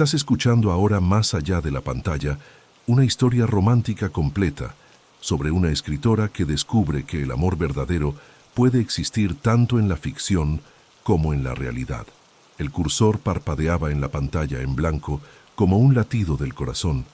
Estás escuchando ahora Más allá de la pantalla, una historia romántica completa sobre una escritora que descubre que el amor verdadero puede existir tanto en la ficción como en la realidad. El cursor parpadeaba en la pantalla en blanco como un latido del corazón,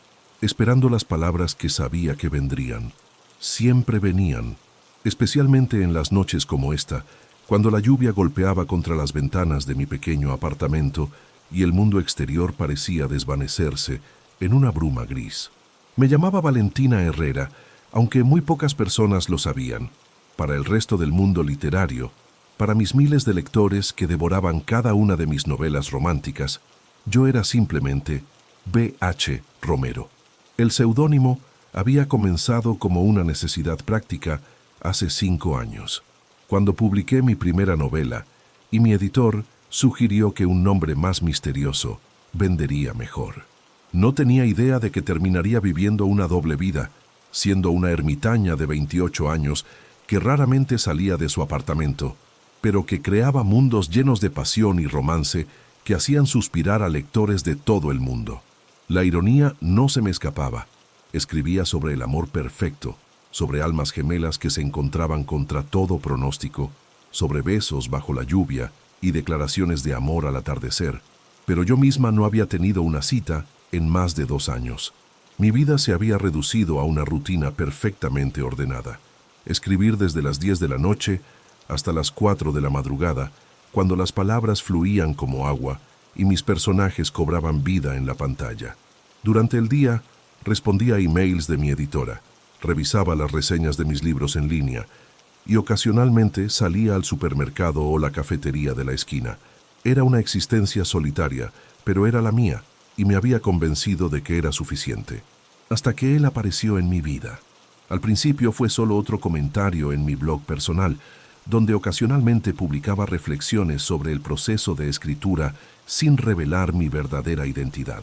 esperando las palabras que sabía que vendrían. Siempre venían, especialmente en las noches como esta, cuando la lluvia golpeaba contra las ventanas de mi pequeño apartamento y el mundo exterior parecía desvanecerse en una bruma gris. Me llamaba Valentina Herrera, aunque muy pocas personas lo sabían. Para el resto del mundo literario, para mis miles de lectores que devoraban cada una de mis novelas románticas, yo era simplemente B.H. Romero. El seudónimo había comenzado como una necesidad práctica hace 5 años, cuando publiqué mi primera novela, y mi editor sugirió que un nombre más misterioso vendería mejor. No tenía idea de que terminaría viviendo una doble vida, siendo una ermitaña de 28 años que raramente salía de su apartamento, pero que creaba mundos llenos de pasión y romance que hacían suspirar a lectores de todo el mundo. La ironía no se me escapaba. Escribía sobre el amor perfecto, sobre almas gemelas que se encontraban contra todo pronóstico, sobre besos bajo la lluvia y declaraciones de amor al atardecer, pero yo misma no había tenido una cita en más de 2 años. Mi vida se había reducido a una rutina perfectamente ordenada. Escribir desde las 10 de la noche hasta las 4 de la madrugada, cuando las palabras fluían como agua y mis personajes cobraban vida en la pantalla. Durante el día, respondía a emails de mi editora, revisaba las reseñas de mis libros en línea y ocasionalmente salía al supermercado o la cafetería de la esquina. Era una existencia solitaria, pero era la mía, y me había convencido de que era suficiente. Hasta que él apareció en mi vida. Al principio fue solo otro comentario en mi blog personal, donde ocasionalmente publicaba reflexiones sobre el proceso de escritura sin revelar mi verdadera identidad.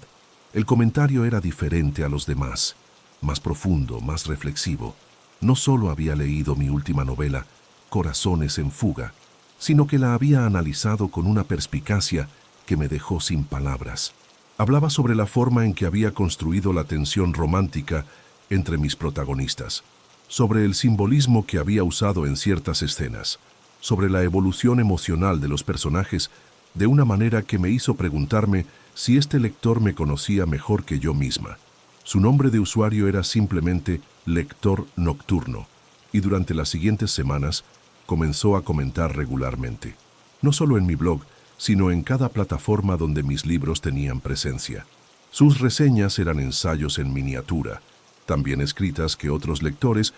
El comentario era diferente a los demás, más profundo, más reflexivo. No solo había leído mi última novela, Corazones en fuga, sino que la había analizado con una perspicacia que me dejó sin palabras. Hablaba sobre la forma en que había construido la tensión romántica entre mis protagonistas, sobre el simbolismo que había usado en ciertas escenas, sobre la evolución emocional de los personajes de una manera que me hizo preguntarme si este lector me conocía mejor que yo misma. Su nombre de usuario era simplemente Lector Nocturno, y durante las siguientes semanas comenzó a comentar regularmente, no solo en mi blog, sino en cada plataforma donde mis libros tenían presencia. Sus reseñas eran ensayos en miniatura, tan bien escritas que otros lectores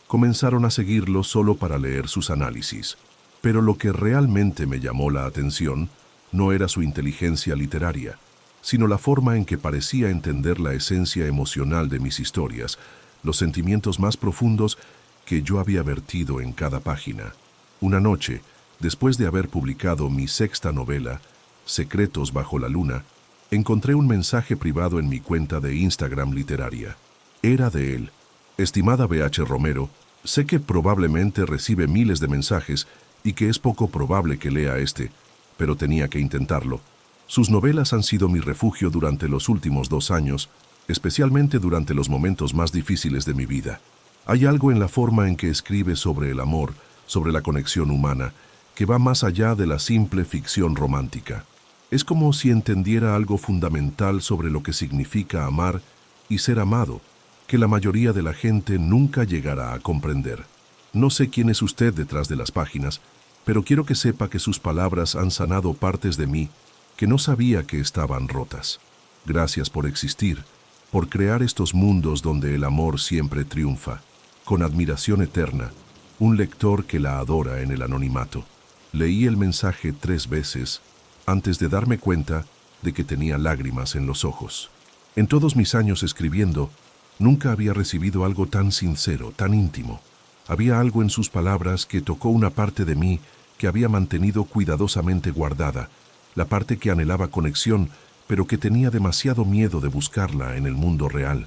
comenzaron a seguirlo solo para leer sus análisis. Pero lo que realmente me llamó la atención no era su inteligencia literaria, sino la forma en que parecía entender la esencia emocional de mis historias, los sentimientos más profundos que yo había vertido en cada página. Una noche, después de haber publicado mi 6ª novela, Secretos bajo la luna, encontré un mensaje privado en mi cuenta de Instagram literaria. Era de él. Estimada B.H. Romero, sé que probablemente recibe miles de mensajes y que es poco probable que lea este, pero tenía que intentarlo. Sus novelas han sido mi refugio durante los últimos 2 años, especialmente durante los momentos más difíciles de mi vida. Hay algo en la forma en que escribe sobre el amor, sobre la conexión humana, que va más allá de la simple ficción romántica. Es como si entendiera algo fundamental sobre lo que significa amar y ser amado, que la mayoría de la gente nunca llegará a comprender. No sé quién es usted detrás de las páginas, pero quiero que sepa que sus palabras han sanado partes de mí que no sabía que estaban rotas. Gracias por existir, por crear estos mundos donde el amor siempre triunfa. Con admiración eterna, un lector que la adora en el anonimato. Leí el mensaje 3 veces antes de darme cuenta de que tenía lágrimas en los ojos. En todos mis años escribiendo, nunca había recibido algo tan sincero, tan íntimo. Había algo en sus palabras que tocó una parte de mí que había mantenido cuidadosamente guardada, la parte que anhelaba conexión, pero que tenía demasiado miedo de buscarla en el mundo real.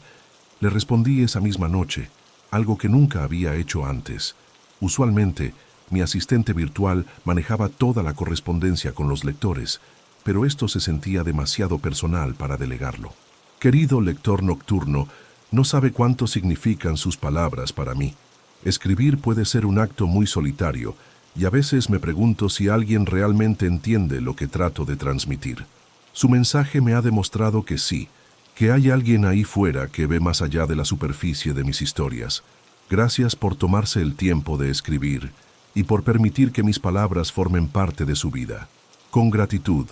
Le respondí esa misma noche, algo que nunca había hecho antes. Usualmente, mi asistente virtual manejaba toda la correspondencia con los lectores, pero esto se sentía demasiado personal para delegarlo. Querido lector nocturno, no sabe cuánto significan sus palabras para mí. Escribir puede ser un acto muy solitario, y a veces me pregunto si alguien realmente entiende lo que trato de transmitir. Su mensaje me ha demostrado que sí, que hay alguien ahí fuera que ve más allá de la superficie de mis historias. Gracias por tomarse el tiempo de escribir y por permitir que mis palabras formen parte de su vida. Con gratitud,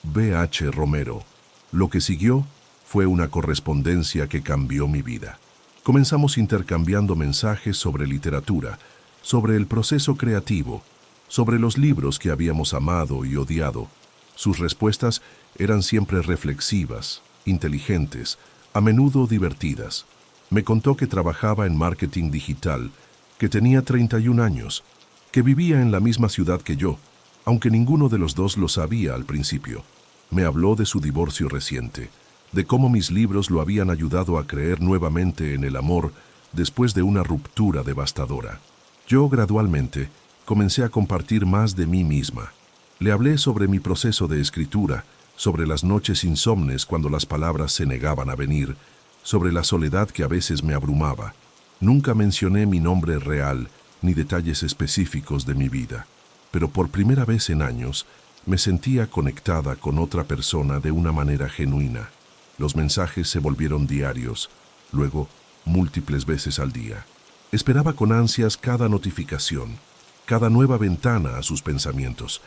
B.H. Romero. Lo que siguió fue una correspondencia que cambió mi vida. Comenzamos intercambiando mensajes sobre literatura, sobre el proceso creativo, sobre los libros que habíamos amado y odiado. Sus respuestas eran siempre reflexivas, inteligentes, a menudo divertidas. Me contó que trabajaba en marketing digital, que tenía 31 años, que vivía en la misma ciudad que yo, aunque ninguno de los dos lo sabía al principio. Me habló de su divorcio reciente, de cómo mis libros lo habían ayudado a creer nuevamente en el amor después de una ruptura devastadora. Yo gradualmente comencé a compartir más de mí misma. Le hablé sobre mi proceso de escritura, sobre las noches insomnes cuando las palabras se negaban a venir, sobre la soledad que a veces me abrumaba. Nunca mencioné mi nombre real ni detalles específicos de mi vida, pero por primera vez en años me sentía conectada con otra persona de una manera genuina. Los mensajes se volvieron diarios, luego múltiples veces al día. Esperaba con ansias cada notificación, cada nueva ventana a sus pensamientos.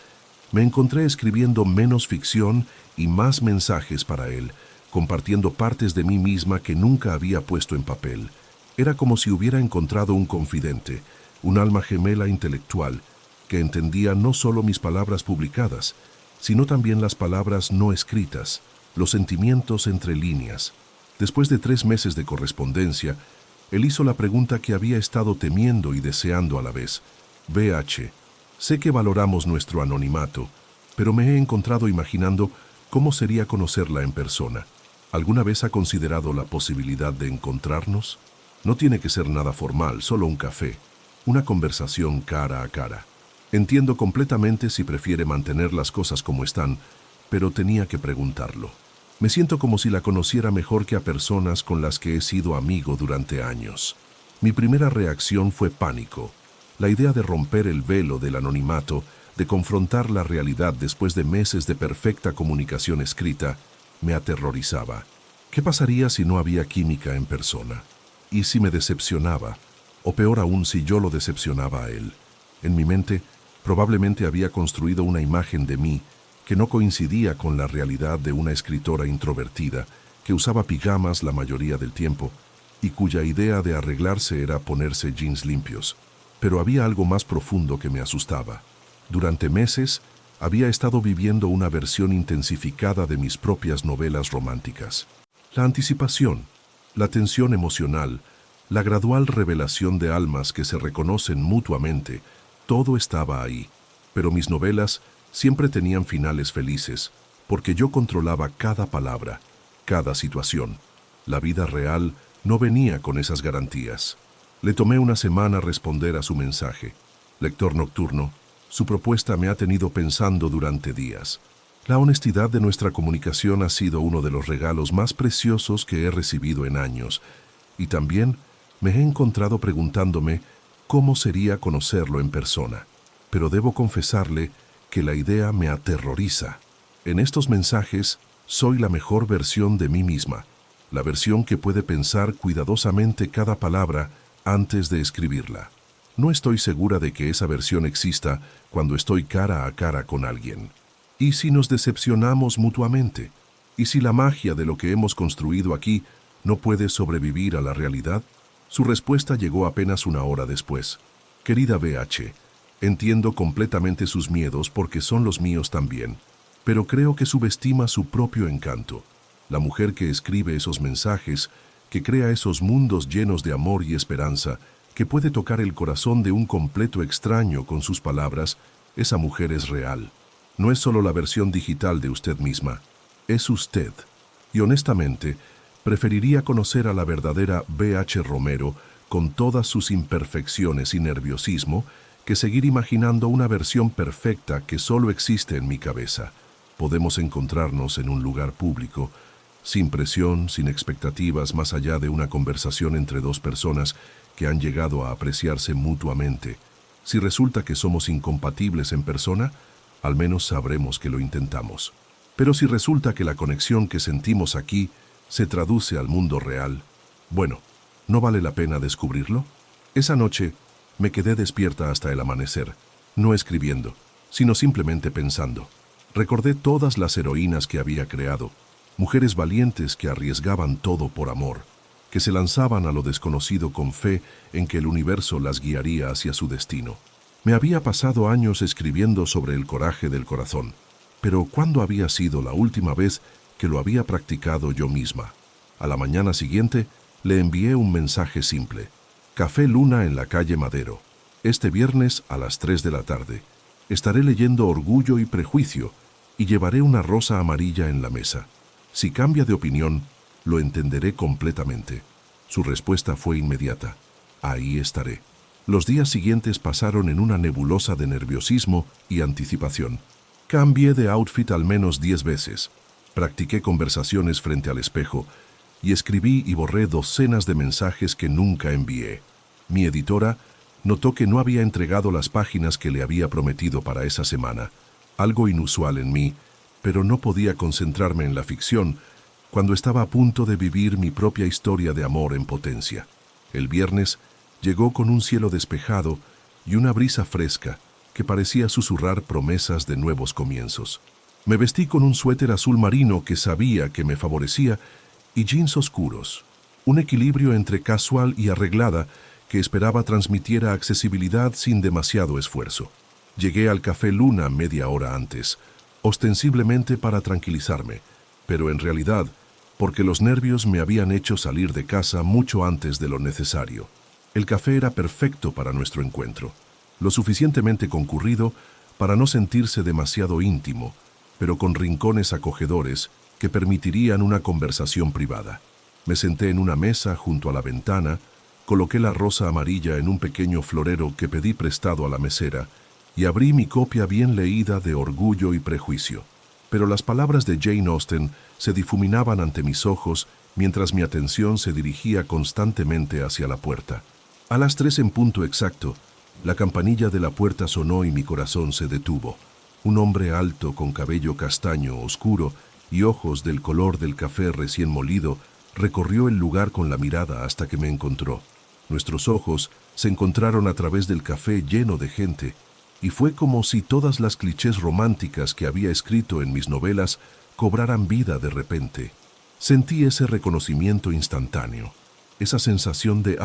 Me encontré escribiendo menos ficción y más mensajes para él, compartiendo partes de mí misma que nunca había puesto en papel. Era como si hubiera encontrado un confidente, un alma gemela intelectual, que entendía no solo mis palabras publicadas, sino también las palabras no escritas, los sentimientos entre líneas. Después de 3 meses de correspondencia, él hizo la pregunta que había estado temiendo y deseando a la vez. B.H., sé que valoramos nuestro anonimato, pero me he encontrado imaginando cómo sería conocerla en persona. ¿Alguna vez ha considerado la posibilidad de encontrarnos? No tiene que ser nada formal, solo un café, una conversación cara a cara. Entiendo completamente si prefiere mantener las cosas como están, pero tenía que preguntarlo. Me siento como si la conociera mejor que a personas con las que he sido amigo durante años. Mi primera reacción fue pánico. La idea de romper el velo del anonimato, de confrontar la realidad después de meses de perfecta comunicación escrita, me aterrorizaba. ¿Qué pasaría si no había química en persona? ¿Y si me decepcionaba? O peor aún, si yo lo decepcionaba a él. En mi mente, probablemente había construido una imagen de mí que no coincidía con la realidad de una escritora introvertida que usaba pijamas la mayoría del tiempo y cuya idea de arreglarse era ponerse jeans limpios. Pero había algo más profundo que me asustaba. Durante meses había estado viviendo una versión intensificada de mis propias novelas románticas. La anticipación, la tensión emocional, la gradual revelación de almas que se reconocen mutuamente, todo estaba ahí. Pero mis novelas siempre tenían finales felices, porque yo controlaba cada palabra, cada situación. La vida real no venía con esas garantías. Le tomé una semana responder a su mensaje. Lector nocturno, su propuesta me ha tenido pensando durante días. La honestidad de nuestra comunicación ha sido uno de los regalos más preciosos que he recibido en años, y también me he encontrado preguntándome cómo sería conocerlo en persona. Pero debo confesarle que la idea me aterroriza. En estos mensajes soy la mejor versión de mí misma, la versión que puede pensar cuidadosamente cada palabra antes de escribirla. No estoy segura de que esa versión exista cuando estoy cara a cara con alguien. ¿Y si nos decepcionamos mutuamente? ¿Y si la magia de lo que hemos construido aquí no puede sobrevivir a la realidad? Su respuesta llegó apenas una hora después. Querida B.H., entiendo completamente sus miedos porque son los míos también, pero creo que subestima su propio encanto. La mujer que escribe esos mensajes, que crea esos mundos llenos de amor y esperanza, que puede tocar el corazón de un completo extraño con sus palabras, esa mujer es real. No es solo la versión digital de usted misma, es usted. Y honestamente, preferiría conocer a la verdadera B.H. Romero con todas sus imperfecciones y nerviosismo que seguir imaginando una versión perfecta que solo existe en mi cabeza. Podemos encontrarnos en un lugar público, sin presión, sin expectativas más allá de una conversación entre dos personas que han llegado a apreciarse mutuamente. Si resulta que somos incompatibles en persona, al menos sabremos que lo intentamos. Pero si resulta que la conexión que sentimos aquí se traduce al mundo real, bueno, ¿no vale la pena descubrirlo? Esa noche me quedé despierta hasta el amanecer, no escribiendo, sino simplemente pensando. Recordé todas las heroínas que había creado, mujeres valientes que arriesgaban todo por amor, que se lanzaban a lo desconocido con fe en que el universo las guiaría hacia su destino. Me había pasado años escribiendo sobre el coraje del corazón, pero ¿cuándo había sido la última vez que lo había practicado yo misma? A la mañana siguiente le envié un mensaje simple. Café Luna en la calle Madero. Este viernes a las 3 de la tarde. Estaré leyendo Orgullo y Prejuicio y llevaré una rosa amarilla en la mesa. Si cambia de opinión, lo entenderé completamente. Su respuesta fue inmediata. Ahí estaré. Los días siguientes pasaron en una nebulosa de nerviosismo y anticipación. Cambié de outfit al menos 10 veces. Practiqué conversaciones frente al espejo y escribí y borré docenas de mensajes que nunca envié. Mi editora notó que no había entregado las páginas que le había prometido para esa semana, algo inusual en mí, pero no podía concentrarme en la ficción cuando estaba a punto de vivir mi propia historia de amor en potencia. El viernes llegó con un cielo despejado y una brisa fresca que parecía susurrar promesas de nuevos comienzos. Me vestí con un suéter azul marino que sabía que me favorecía y jeans oscuros, un equilibrio entre casual y arreglada que esperaba transmitiera accesibilidad sin demasiado esfuerzo. Llegué al Café Luna media hora antes, ostensiblemente para tranquilizarme, pero en realidad porque los nervios me habían hecho salir de casa mucho antes de lo necesario. El café era perfecto para nuestro encuentro, lo suficientemente concurrido para no sentirse demasiado íntimo, pero con rincones acogedores que permitirían una conversación privada. Me senté en una mesa junto a la ventana, coloqué la rosa amarilla en un pequeño florero que pedí prestado a la mesera y abrí mi copia bien leída de Orgullo y Prejuicio. Pero las palabras de Jane Austen se difuminaban ante mis ojos mientras mi atención se dirigía constantemente hacia la puerta. A las 3 en punto exacto, la campanilla de la puerta sonó y mi corazón se detuvo. Un hombre alto con cabello castaño oscuro y ojos del color del café recién molido recorrió el lugar con la mirada hasta que me encontró. Nuestros ojos se encontraron a través del café lleno de gente, y fue como si todas las clichés románticas que había escrito en mis novelas cobraran vida de repente. Sentí ese reconocimiento instantáneo, esa sensación de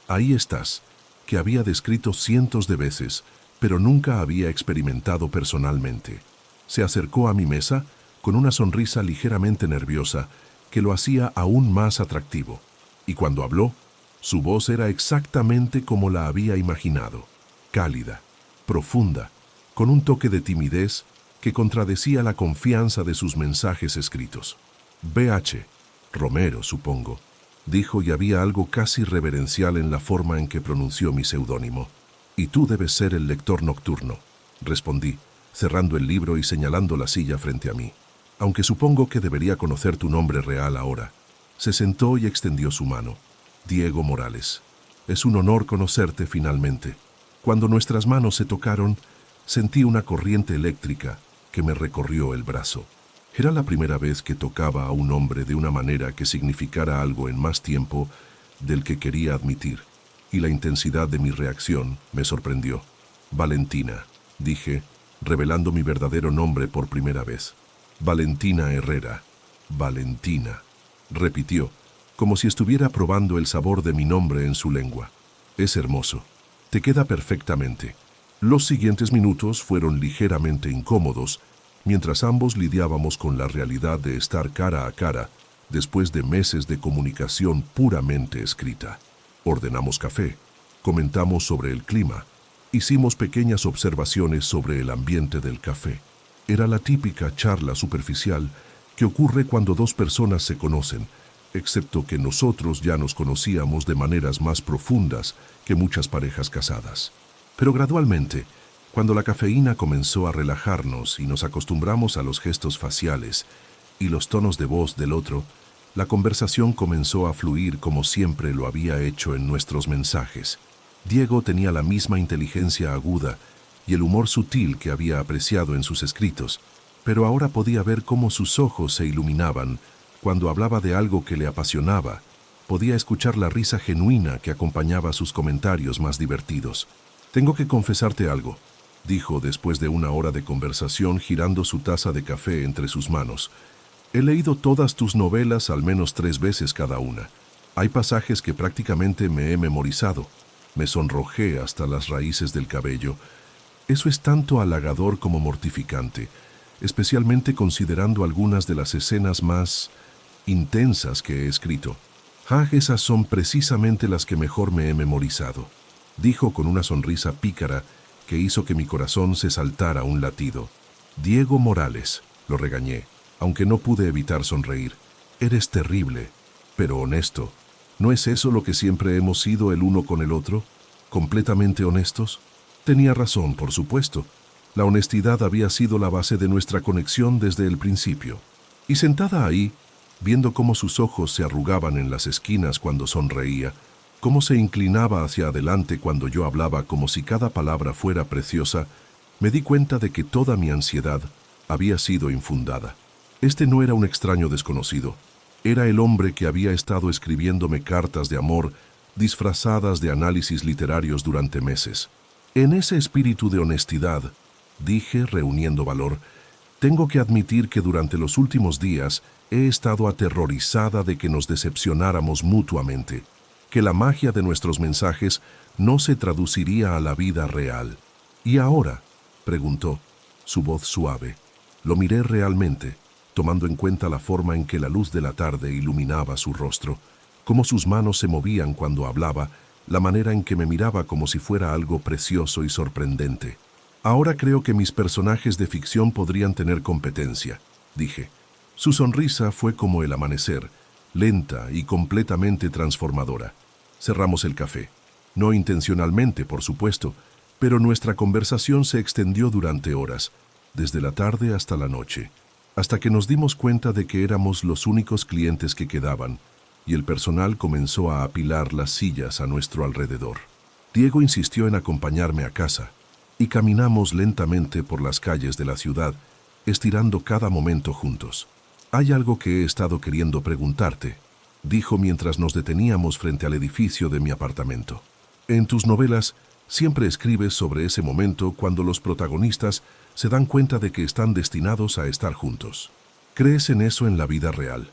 ahí estás, que había descrito cientos de veces, pero nunca había experimentado personalmente. Se acercó a mi mesa con una sonrisa ligeramente nerviosa que lo hacía aún más atractivo, y cuando habló, su voz era exactamente como la había imaginado, cálida, profunda, con un toque de timidez que contradecía la confianza de sus mensajes escritos. B.H. Romero, supongo, dijo, y había algo casi reverencial en la forma en que pronunció mi seudónimo. Y tú debes ser el lector nocturno, respondí, cerrando el libro y señalando la silla frente a mí. Aunque supongo que debería conocer tu nombre real ahora. Se sentó y extendió su mano. Diego Morales. Es un honor conocerte finalmente. Cuando nuestras manos se tocaron, sentí una corriente eléctrica que me recorrió el brazo. Era la primera vez que tocaba a un hombre de una manera que significara algo en más tiempo del que quería admitir, y la intensidad de mi reacción me sorprendió. Valentina, dije, revelando mi verdadero nombre por primera vez. Valentina Herrera. Valentina, repitió, como si estuviera probando el sabor de mi nombre en su lengua. Es hermoso. Te queda perfectamente. Los siguientes minutos fueron ligeramente incómodos, mientras ambos lidiábamos con la realidad de estar cara a cara después de meses de comunicación puramente escrita. Ordenamos café, comentamos sobre el clima, hicimos pequeñas observaciones sobre el ambiente del café. Era la típica charla superficial que ocurre cuando dos personas se conocen, excepto que nosotros ya nos conocíamos de maneras más profundas que muchas parejas casadas. Pero gradualmente, Cuando la cafeína comenzó a relajarnos y nos acostumbramos a los gestos faciales y los tonos de voz del otro, la conversación comenzó a fluir como siempre lo había hecho en nuestros mensajes. Diego tenía la misma inteligencia aguda y el humor sutil que había apreciado en sus escritos, pero ahora podía ver cómo sus ojos se iluminaban cuando hablaba de algo que le apasionaba. Podía escuchar la risa genuina que acompañaba sus comentarios más divertidos. «Tengo que confesarte algo», dijo después de una hora de conversación girando su taza de café entre sus manos. «He leído todas tus novelas al menos 3 veces cada una. Hay pasajes que prácticamente me he memorizado. Me sonrojé hasta las raíces del cabello. Eso es tanto halagador como mortificante, especialmente considerando algunas de las escenas más intensas que he escrito. Esas son precisamente las que mejor me he memorizado», dijo con una sonrisa pícara que hizo que mi corazón se saltara un latido. «Diego Morales», lo regañé, aunque no pude evitar sonreír. «Eres terrible, pero honesto. ¿No es eso lo que siempre hemos sido el uno con el otro? ¿Completamente honestos?» Tenía razón, por supuesto. La honestidad había sido la base de nuestra conexión desde el principio. Y sentada ahí, viendo cómo sus ojos se arrugaban en las esquinas cuando sonreía, cómo se inclinaba hacia adelante cuando yo hablaba como si cada palabra fuera preciosa, me di cuenta de que toda mi ansiedad había sido infundada. Este no era un extraño desconocido. Era el hombre que había estado escribiéndome cartas de amor disfrazadas de análisis literarios durante meses. En ese espíritu de honestidad, dije, reuniendo valor, tengo que admitir que durante los últimos días he estado aterrorizada de que nos decepcionáramos mutuamente, que la magia de nuestros mensajes no se traduciría a la vida real. «¿Y ahora?», preguntó, su voz suave. Lo miré realmente, tomando en cuenta la forma en que la luz de la tarde iluminaba su rostro, cómo sus manos se movían cuando hablaba, la manera en que me miraba como si fuera algo precioso y sorprendente. «Ahora creo que mis personajes de ficción podrían tener competencia», dije. Su sonrisa fue como el amanecer, lenta y completamente transformadora. Cerramos el café. No intencionalmente, por supuesto, pero nuestra conversación se extendió durante horas, desde la tarde hasta la noche, hasta que nos dimos cuenta de que éramos los únicos clientes que quedaban, y el personal comenzó a apilar las sillas a nuestro alrededor. Diego insistió en acompañarme a casa, y caminamos lentamente por las calles de la ciudad, estirando cada momento juntos. «Hay algo que he estado queriendo preguntarte», dijo mientras nos deteníamos frente al edificio de mi apartamento. «En tus novelas siempre escribes sobre ese momento cuando los protagonistas se dan cuenta de que están destinados a estar juntos. ¿Crees en eso en la vida real?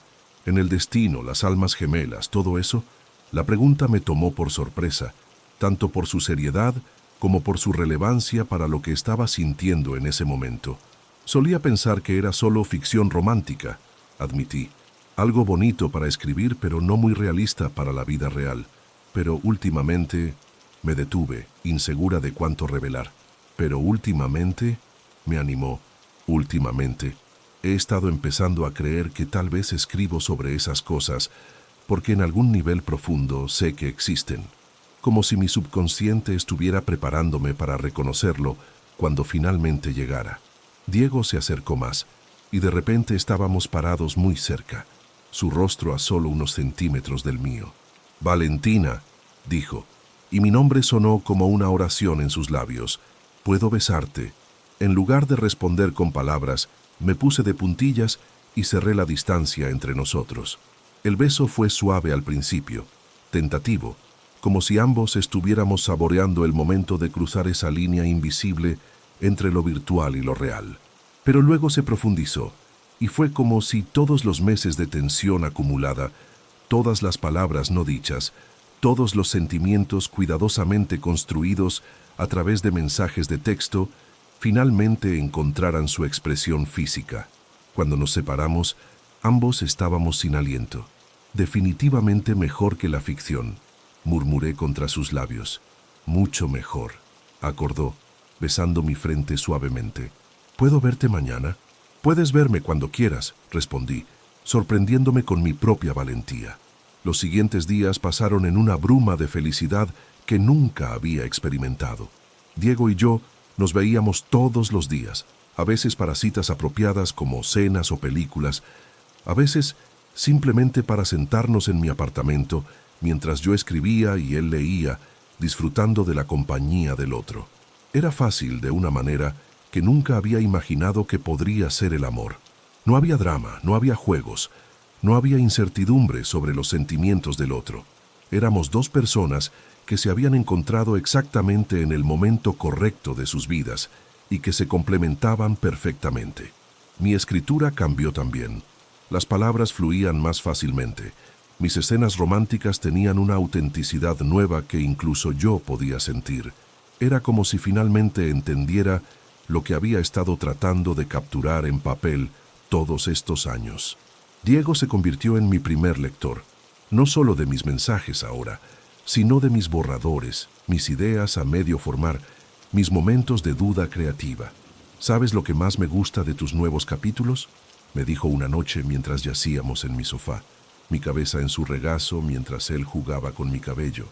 ¿En el destino, las almas gemelas, todo eso?» La pregunta me tomó por sorpresa, tanto por su seriedad como por su relevancia para lo que estaba sintiendo en ese momento. Solía pensar que era solo ficción romántica, admití. Algo bonito para escribir, pero no muy realista para la vida real. Pero últimamente me detuve, insegura de cuánto revelar. Pero últimamente me animó. Últimamente he estado empezando a creer que tal vez escribo sobre esas cosas porque en algún nivel profundo sé que existen. Como si mi subconsciente estuviera preparándome para reconocerlo cuando finalmente llegara. Diego se acercó más, y de repente estábamos parados muy cerca, su rostro a solo unos centímetros del mío. «Valentina», dijo, y mi nombre sonó como una oración en sus labios. «¿Puedo besarte?». En lugar de responder con palabras, me puse de puntillas y cerré la distancia entre nosotros. El beso fue suave al principio, tentativo, como si ambos estuviéramos saboreando el momento de cruzar esa línea invisible entre lo virtual y lo real. Pero luego se profundizó, y fue como si todos los meses de tensión acumulada, todas las palabras no dichas, todos los sentimientos cuidadosamente construidos a través de mensajes de texto, finalmente encontraran su expresión física. Cuando nos separamos, ambos estábamos sin aliento. «Definitivamente mejor que la ficción», murmuré contra sus labios. «Mucho mejor», acordó, besando mi frente suavemente. «¿Puedo verte mañana?». «Puedes verme cuando quieras», respondí, sorprendiéndome con mi propia valentía. Los siguientes días pasaron en una bruma de felicidad que nunca había experimentado. Diego y yo Nos veíamos todos los días, a veces para citas apropiadas como cenas o películas, a veces simplemente para sentarnos en mi apartamento mientras yo escribía y él leía, disfrutando de la compañía del otro. Era fácil de una manera que nunca había imaginado que podría ser el amor. No había drama, no había juegos, no había incertidumbre sobre los sentimientos del otro. Éramos dos personas que se habían encontrado exactamente en el momento correcto de sus vidas y que se complementaban perfectamente. Mi escritura cambió también. Las palabras fluían más fácilmente. Mis escenas románticas tenían una autenticidad nueva que incluso yo podía sentir. Era como si finalmente entendiera lo que había estado tratando de capturar en papel todos estos años. Diego se convirtió en mi primer lector, no solo de mis mensajes ahora, sino de mis borradores, mis ideas a medio formar, mis momentos de duda creativa. ¿Sabes lo que más me gusta de tus nuevos capítulos?, me dijo una noche mientras yacíamos en mi sofá, mi cabeza en su regazo mientras él jugaba con mi cabello.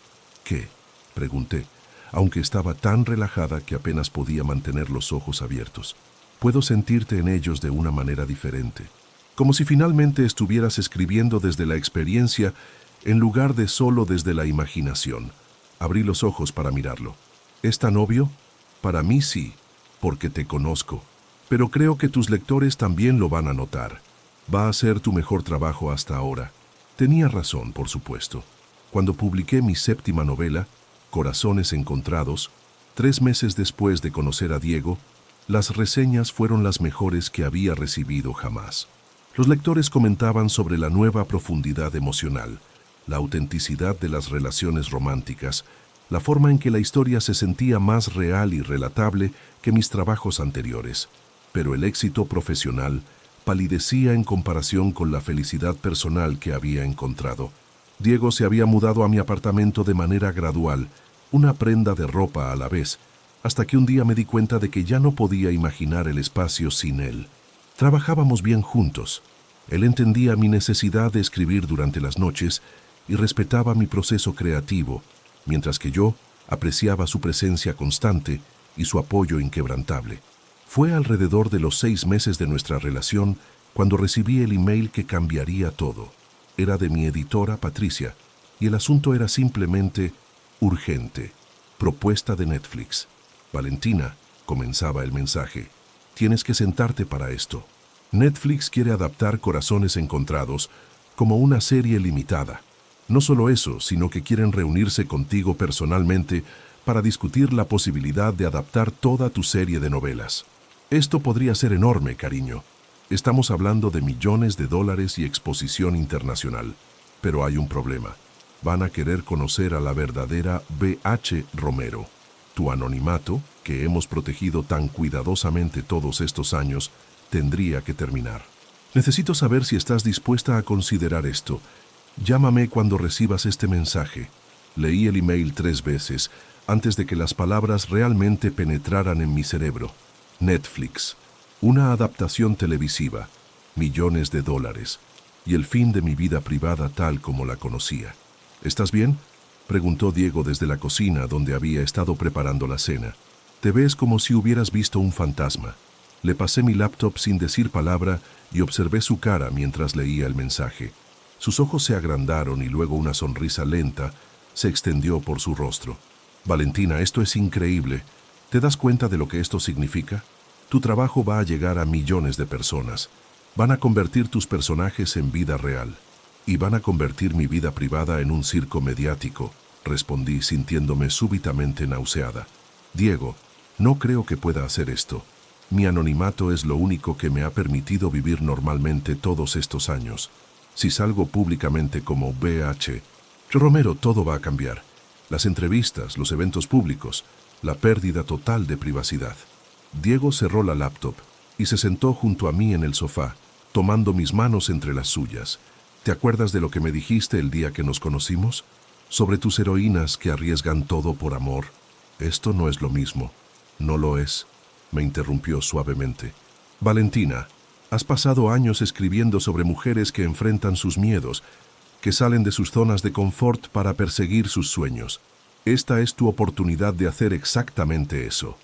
¿Qué?, pregunté, aunque estaba tan relajada que apenas podía mantener los ojos abiertos. Puedo sentirte en ellos de una manera diferente, como si finalmente estuvieras escribiendo desde la experiencia en lugar de solo desde la imaginación. Abrí los ojos para mirarlo. ¿Es tan obvio? Para mí sí, porque te conozco. Pero creo que tus lectores también lo van a notar. Va a ser tu mejor trabajo hasta ahora. Tenía razón, por supuesto. Cuando publiqué mi séptima novela, Corazones Encontrados, 3 meses después de conocer a Diego, las reseñas fueron las mejores que había recibido jamás. Los lectores comentaban sobre la nueva profundidad emocional, la autenticidad de las relaciones románticas, la forma en que la historia se sentía más real y relatable que mis trabajos anteriores. Pero el éxito profesional palidecía en comparación con la felicidad personal que había encontrado. Diego se había mudado a mi apartamento de manera gradual, una prenda de ropa a la vez, hasta que un día me di cuenta de que ya no podía imaginar el espacio sin él. Trabajábamos bien juntos. Él entendía mi necesidad de escribir durante las noches y respetaba mi proceso creativo, mientras que yo apreciaba su presencia constante y su apoyo inquebrantable. Fue alrededor de los 6 meses de nuestra relación cuando recibí el email que cambiaría todo. Era de mi editora, Patricia, y el asunto era simplemente urgente. Propuesta de Netflix. Valentina, comenzaba el mensaje, tienes que sentarte para esto. Netflix quiere adaptar Corazones Encontrados como una serie limitada. No solo eso, sino que quieren reunirse contigo personalmente para discutir la posibilidad de adaptar toda tu serie de novelas. Esto podría ser enorme, cariño. Estamos hablando de millones de dólares y exposición internacional. Pero hay un problema. Van a querer conocer a la verdadera B.H. Romero. Tu anonimato, que hemos protegido tan cuidadosamente todos estos años, tendría que terminar. Necesito saber si estás dispuesta a considerar esto. Llámame cuando recibas este mensaje. Leí el email 3 veces antes de que las palabras realmente penetraran en mi cerebro. Netflix. Una adaptación televisiva, millones de dólares, y el fin de mi vida privada tal como la conocía. ¿Estás bien?, preguntó Diego desde la cocina donde había estado preparando la cena. Te ves como si hubieras visto un fantasma. Le pasé mi laptop sin decir palabra y observé su cara mientras leía el mensaje. Sus ojos se agrandaron y luego una sonrisa lenta se extendió por su rostro. Valentina, esto es increíble. ¿Te das cuenta de lo que esto significa? Tu trabajo va a llegar a millones de personas. Van a convertir tus personajes en vida real. Y van a convertir mi vida privada en un circo mediático, respondí sintiéndome súbitamente nauseada. Diego, no creo que pueda hacer esto. Mi anonimato es lo único que me ha permitido vivir normalmente todos estos años. Si salgo públicamente como B.H. Romero, todo va a cambiar. Las entrevistas, los eventos públicos, la pérdida total de privacidad. Diego cerró la laptop y se sentó junto a mí en el sofá, tomando mis manos entre las suyas. ¿Te acuerdas de lo que me dijiste el día que nos conocimos? Sobre tus heroínas que arriesgan todo por amor. Esto no es lo mismo. No lo es, me interrumpió suavemente. Valentina, has pasado años escribiendo sobre mujeres que enfrentan sus miedos, que salen de sus zonas de confort para perseguir sus sueños. Esta es tu oportunidad de hacer exactamente eso.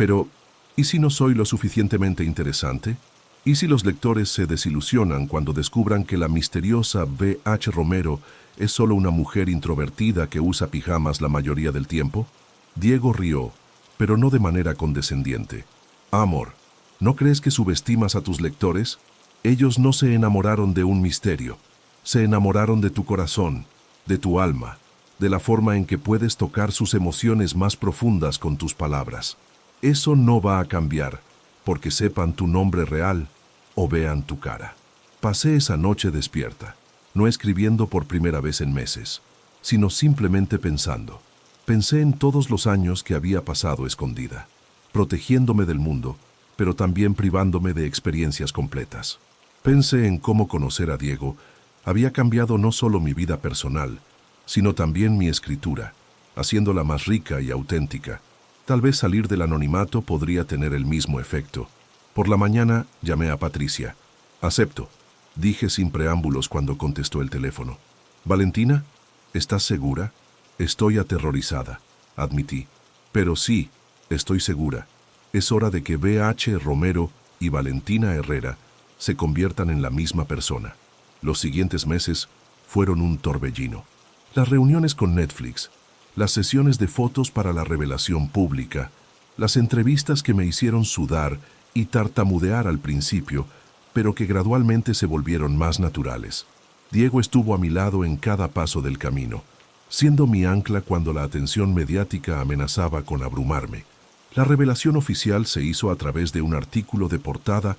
Pero, ¿y si no soy lo suficientemente interesante? ¿Y si los lectores se desilusionan cuando descubran que la misteriosa B.H. Romero es solo una mujer introvertida que usa pijamas la mayoría del tiempo? Diego rió, pero no de manera condescendiente. Amor, ¿no crees que subestimas a tus lectores? Ellos no se enamoraron de un misterio, se enamoraron de tu corazón, de tu alma, de la forma en que puedes tocar sus emociones más profundas con tus palabras. Eso no va a cambiar, porque sepan tu nombre real o vean tu cara. Pasé esa noche despierta, no escribiendo por primera vez en meses, sino simplemente pensando. Pensé en todos los años que había pasado escondida, protegiéndome del mundo, pero también privándome de experiencias completas. Pensé en cómo conocer a Diego había cambiado no solo mi vida personal, sino también mi escritura, haciéndola más rica y auténtica. Tal vez salir del anonimato podría tener el mismo efecto. Por la mañana llamé a Patricia. «Acepto», dije sin preámbulos cuando contestó el teléfono. «Valentina, ¿estás segura?» «Estoy aterrorizada», admití. «Pero sí, estoy segura. Es hora de que B.H. Romero y Valentina Herrera se conviertan en la misma persona». Los siguientes meses fueron un torbellino. Las reuniones con Netflix, las sesiones de fotos para la revelación pública, las entrevistas que me hicieron sudar y tartamudear al principio, pero que gradualmente se volvieron más naturales. Diego estuvo a mi lado en cada paso del camino, siendo mi ancla cuando la atención mediática amenazaba con abrumarme. La revelación oficial se hizo a través de un artículo de portada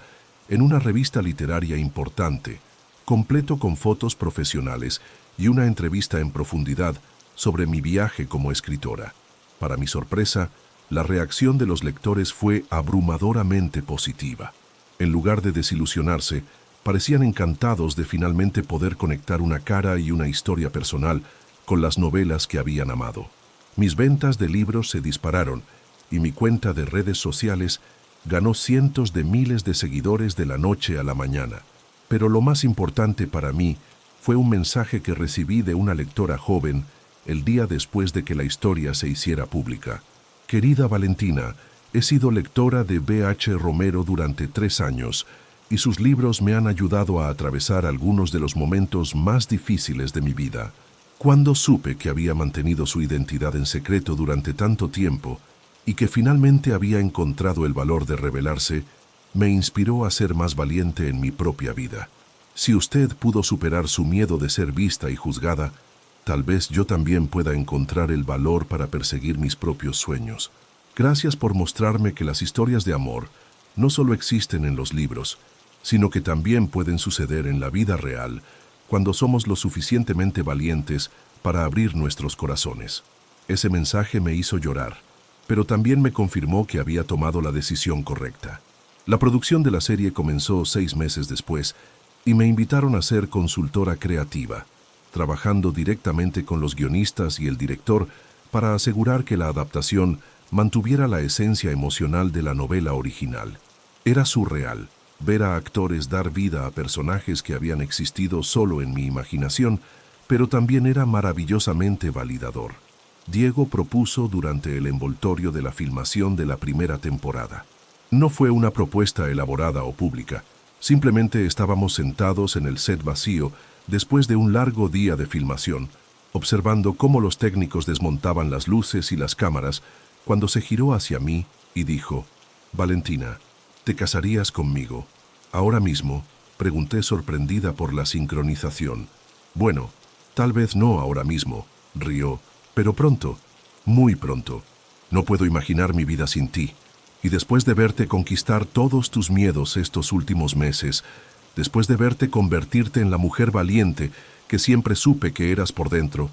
en una revista literaria importante, completo con fotos profesionales y una entrevista en profundidad sobre mi viaje como escritora. Para mi sorpresa, la reacción de los lectores fue abrumadoramente positiva. En lugar de desilusionarse, parecían encantados de finalmente poder conectar una cara y una historia personal con las novelas que habían amado. Mis ventas de libros se dispararon y mi cuenta de redes sociales ganó cientos de miles de seguidores de la noche a la mañana. Pero lo más importante para mí fue un mensaje que recibí de una lectora joven el día después de que la historia se hiciera pública. «Querida Valentina, he sido lectora de B.H. Romero durante 3 años y sus libros me han ayudado a atravesar algunos de los momentos más difíciles de mi vida. Cuando supe que había mantenido su identidad en secreto durante tanto tiempo y que finalmente había encontrado el valor de revelarse, me inspiró a ser más valiente en mi propia vida. Si usted pudo superar su miedo de ser vista y juzgada, tal vez yo también pueda encontrar el valor para perseguir mis propios sueños. Gracias por mostrarme que las historias de amor no solo existen en los libros, sino que también pueden suceder en la vida real cuando somos lo suficientemente valientes para abrir nuestros corazones». Ese mensaje me hizo llorar, pero también me confirmó que había tomado la decisión correcta. La producción de la serie comenzó 6 meses después y me invitaron a ser consultora creativa, trabajando directamente con los guionistas y el director para asegurar que la adaptación mantuviera la esencia emocional de la novela original. Era surreal ver a actores dar vida a personajes que habían existido solo en mi imaginación, pero también era maravillosamente validador. Diego propuso durante el envoltorio de la filmación de la primera temporada. No fue una propuesta elaborada o pública, simplemente estábamos sentados en el set vacío después de un largo día de filmación, observando cómo los técnicos desmontaban las luces y las cámaras, cuando se giró hacia mí y dijo: «Valentina, ¿te casarías conmigo ahora mismo?», pregunté sorprendida por la sincronización. «Bueno, tal vez no ahora mismo», rió, «pero pronto, muy pronto. No puedo imaginar mi vida sin ti. Y después de verte conquistar todos tus miedos estos últimos meses, después de verte convertirte en la mujer valiente que siempre supe que eras por dentro,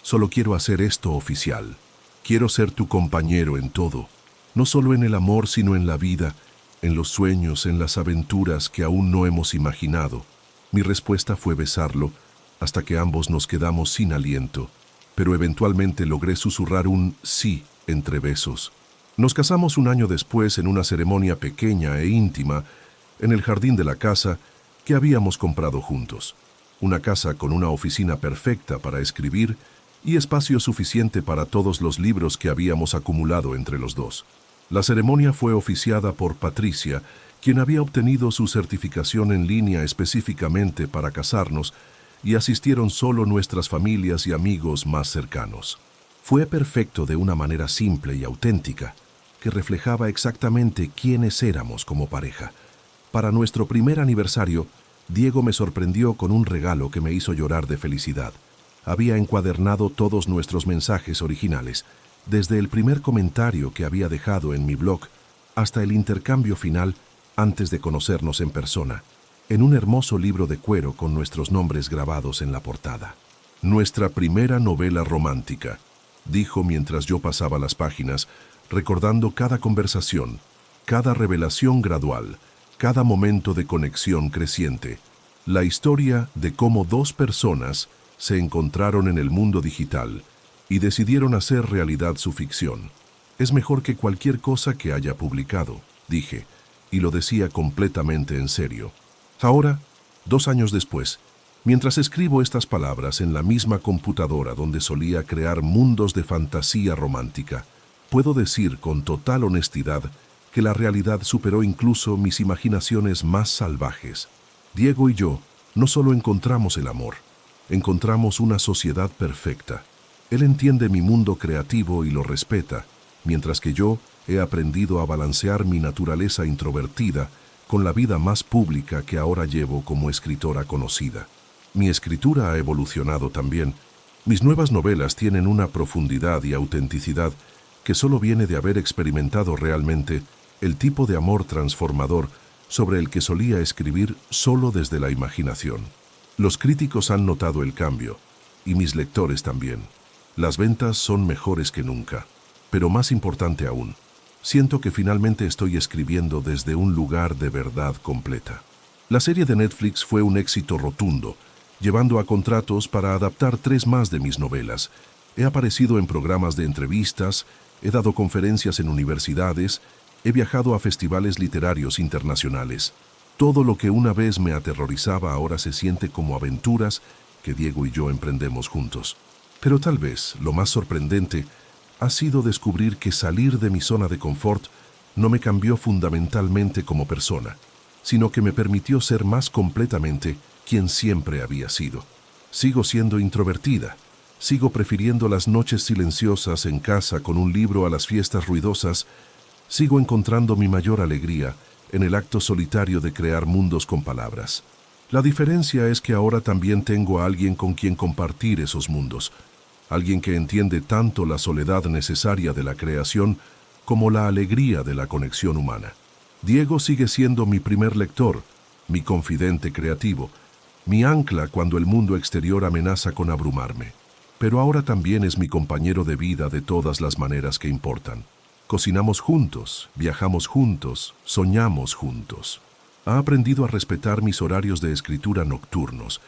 solo quiero hacer esto oficial. Quiero ser tu compañero en todo, no solo en el amor, sino en la vida, en los sueños, en las aventuras que aún no hemos imaginado». Mi respuesta fue besarlo, hasta que ambos nos quedamos sin aliento, pero eventualmente logré susurrar un sí entre besos. Nos casamos un año después en una ceremonia pequeña e íntima en el jardín de la casa que habíamos comprado juntos. Una casa con una oficina perfecta para escribir y espacio suficiente para todos los libros que habíamos acumulado entre los dos. La ceremonia fue oficiada por Patricia, quien había obtenido su certificación en línea específicamente para casarnos, y asistieron solo nuestras familias y amigos más cercanos. Fue perfecto de una manera simple y auténtica, que reflejaba exactamente quiénes éramos como pareja. Para nuestro primer aniversario, Diego me sorprendió con un regalo que me hizo llorar de felicidad. Había encuadernado todos nuestros mensajes originales, desde el primer comentario que había dejado en mi blog hasta el intercambio final antes de conocernos en persona, en un hermoso libro de cuero con nuestros nombres grabados en la portada. Nuestra primera novela romántica, dijo mientras yo pasaba las páginas, recordando cada conversación, cada revelación gradual, cada momento de conexión creciente, la historia de cómo dos personas se encontraron en el mundo digital y decidieron hacer realidad su ficción. Es mejor que cualquier cosa que haya publicado, dije, y lo decía completamente en serio. Ahora, 2 años después, mientras escribo estas palabras en la misma computadora donde solía crear mundos de fantasía romántica, puedo decir con total honestidad que la realidad superó incluso mis imaginaciones más salvajes. Diego y yo no solo encontramos el amor, encontramos una sociedad perfecta. Él entiende mi mundo creativo y lo respeta, mientras que yo he aprendido a balancear mi naturaleza introvertida con la vida más pública que ahora llevo como escritora conocida. Mi escritura ha evolucionado también. Mis nuevas novelas tienen una profundidad y autenticidad que solo viene de haber experimentado realmente el tipo de amor transformador sobre el que solía escribir solo desde la imaginación. Los críticos han notado el cambio, y mis lectores también. Las ventas son mejores que nunca, pero más importante aún, siento que finalmente estoy escribiendo desde un lugar de verdad completa. La serie de Netflix fue un éxito rotundo, llevando a contratos para adaptar 3 más de mis novelas. He aparecido en programas de entrevistas, he dado conferencias en universidades, he viajado a festivales literarios internacionales. Todo lo que una vez me aterrorizaba ahora se siente como aventuras que Diego y yo emprendemos juntos. Pero tal vez lo más sorprendente ha sido descubrir que salir de mi zona de confort no me cambió fundamentalmente como persona, sino que me permitió ser más completamente quien siempre había sido. Sigo siendo introvertida, sigo prefiriendo las noches silenciosas en casa con un libro a las fiestas ruidosas, sigo encontrando mi mayor alegría en el acto solitario de crear mundos con palabras. La diferencia es que ahora también tengo a alguien con quien compartir esos mundos, alguien que entiende tanto la soledad necesaria de la creación como la alegría de la conexión humana. Diego sigue siendo mi primer lector, mi confidente creativo, mi ancla cuando el mundo exterior amenaza con abrumarme. Pero ahora también es mi compañero de vida de todas las maneras que importan. Cocinamos juntos, viajamos juntos, soñamos juntos. Ha aprendido a respetar mis horarios de escritura nocturnos,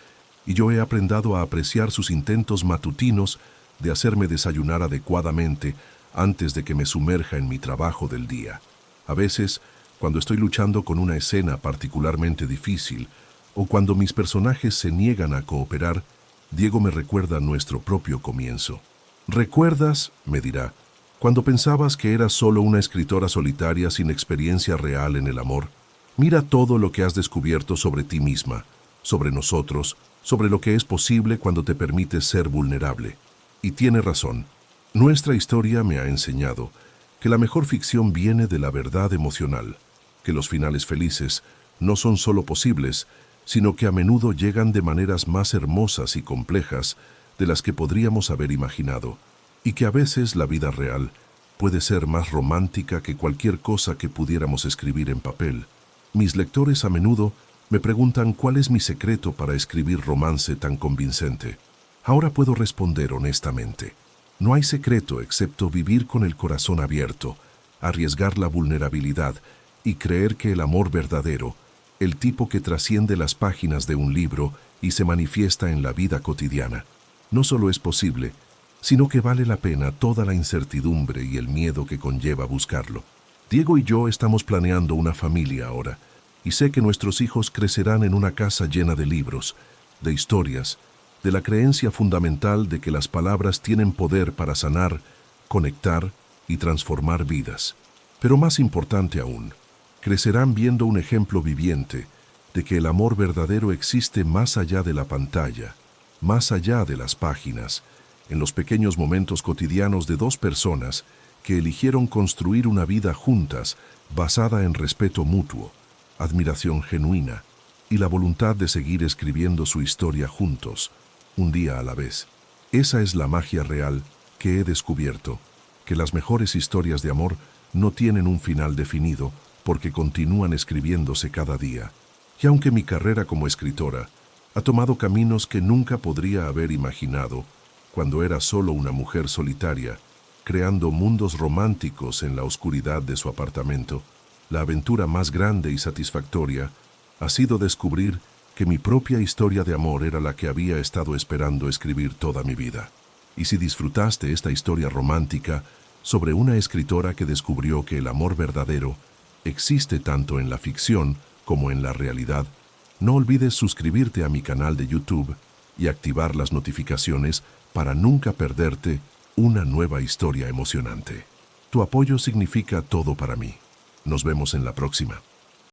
y yo he aprendido a apreciar sus intentos matutinos de hacerme desayunar adecuadamente antes de que me sumerja en mi trabajo del día. A veces, cuando estoy luchando con una escena particularmente difícil, o cuando mis personajes se niegan a cooperar, Diego me recuerda nuestro propio comienzo. ¿Recuerdas?, me dirá, cuando pensabas que eras solo una escritora solitaria sin experiencia real en el amor. Mira todo lo que has descubierto sobre ti misma, sobre nosotros, sobre lo que es posible cuando te permites ser vulnerable. Y tiene razón. Nuestra historia me ha enseñado que la mejor ficción viene de la verdad emocional, que los finales felices no son solo posibles, sino que a menudo llegan de maneras más hermosas y complejas de las que podríamos haber imaginado, y que a veces la vida real puede ser más romántica que cualquier cosa que pudiéramos escribir en papel. Mis lectores a menudo me preguntan cuál es mi secreto para escribir romance tan convincente. Ahora puedo responder honestamente. No hay secreto excepto vivir con el corazón abierto, arriesgar la vulnerabilidad y creer que el amor verdadero, el tipo que trasciende las páginas de un libro y se manifiesta en la vida cotidiana, no solo es posible, sino que vale la pena toda la incertidumbre y el miedo que conlleva buscarlo. Diego y yo estamos planeando una familia ahora, y sé que nuestros hijos crecerán en una casa llena de libros, de historias, de la creencia fundamental de que las palabras tienen poder para sanar, conectar y transformar vidas. Pero más importante aún, crecerán viendo un ejemplo viviente de que el amor verdadero existe más allá de la pantalla, más allá de las páginas, en los pequeños momentos cotidianos de dos personas que eligieron construir una vida juntas basada en respeto mutuo, admiración genuina y la voluntad de seguir escribiendo su historia juntos, un día a la vez. Esa es la magia real que he descubierto, que las mejores historias de amor no tienen un final definido porque continúan escribiéndose cada día. Y aunque mi carrera como escritora ha tomado caminos que nunca podría haber imaginado cuando era solo una mujer solitaria, creando mundos románticos en la oscuridad de su apartamento, la aventura más grande y satisfactoria ha sido descubrir que mi propia historia de amor era la que había estado esperando escribir toda mi vida. Y si disfrutaste esta historia romántica sobre una escritora que descubrió que el amor verdadero existe tanto en la ficción como en la realidad, no olvides suscribirte a mi canal de YouTube y activar las notificaciones para nunca perderte una nueva historia emocionante. Tu apoyo significa todo para mí. Nos vemos en la próxima.